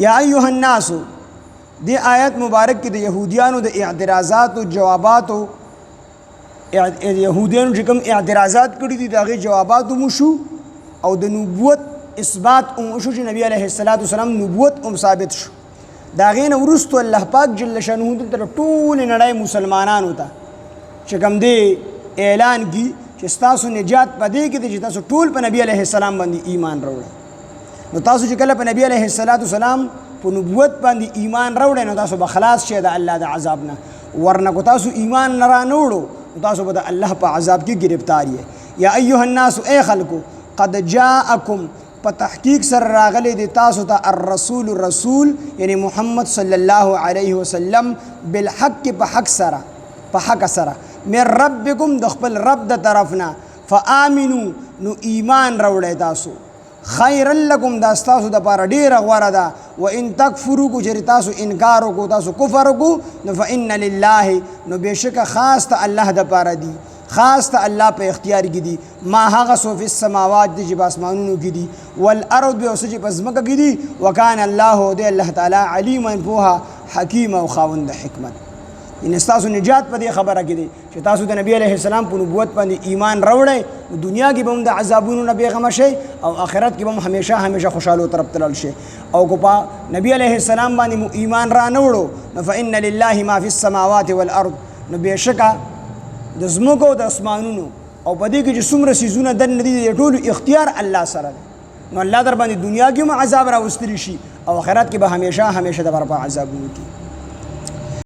یا ایها الناس دی آیت مبارک کې د یهودیانو د اعتراضات او جوابات او یهودیانو چې کوم اعتراضات کړي دي دغه جوابات مو شو او د نبوت اثبات هم شو چې نبی علیه الصلاۃ والسلام نبوت هم ثابت شو. دا غین ورستو الله پاک جل شانه تر ټول نړۍ مسلمانانو ته چې کوم دی اعلان کی چې تاسو نجات پدې کې دي چې تاسو ټول په نبی علیه السلام باندې ایمان راوړئ. نو تاسو چې کله په نبی علیه الصلاۃ والسلام په نبوت باندې ایمان راوړئ نو تاسو به خلاص شئ د الله د عذاب نه، ورنه کو تاسو ایمان نه رانوړو نو تاسو به د الله په عذاب کې گرفتار یې. یا ایها الناس ای خلکو قد جاءکم په تحقیق سره راغلی دی تاسو ته الرسول رسول یعنی محمد صلی الله علیه وسلم بالحق په حق سره په حق سره من ربکم د خپل رب د طرفنا فآمنو نو ایمان راوړی تاسو خیر لکم دا تاسو د پاره ډیره غوره ده و ان تکفروا کو چې تاسو انکار وکړو تاسو کفر وکړو نو فإن لله نو بشک خاص ته الله د پاره دی خاص ته الله په اختیار کې دي ما هغه سو فی السماوات دي چې باسمانونو کې دي والارض او چې په ځمکه کې دي وکانه الله دی الله تعالی علیما پوها حکیم او خاوند حکمت. ان تاسو نجات په دې خبره کې دي چې تاسو د نبی علیه السلام په نبوت باندې ایمان راوړئ دنیا کې به هم د عذابونو نه بیغمه شئ او آخرت کې به هم همیشه خوشاله طرف تلل شئ. او کو په نبی علیه السلام باندې ایمان را نه وړو نو فإن لله ما فی السماوات والارض نو بشکا د زمکو د اسمانونو او په دې کې چې څومره سيزونه دن دي د ټولو اختیار الله سره نو الله در باندې دنیا کې هم عذاب راوستلی شي او آخرت کې به همیشه د برپا عذابونه کې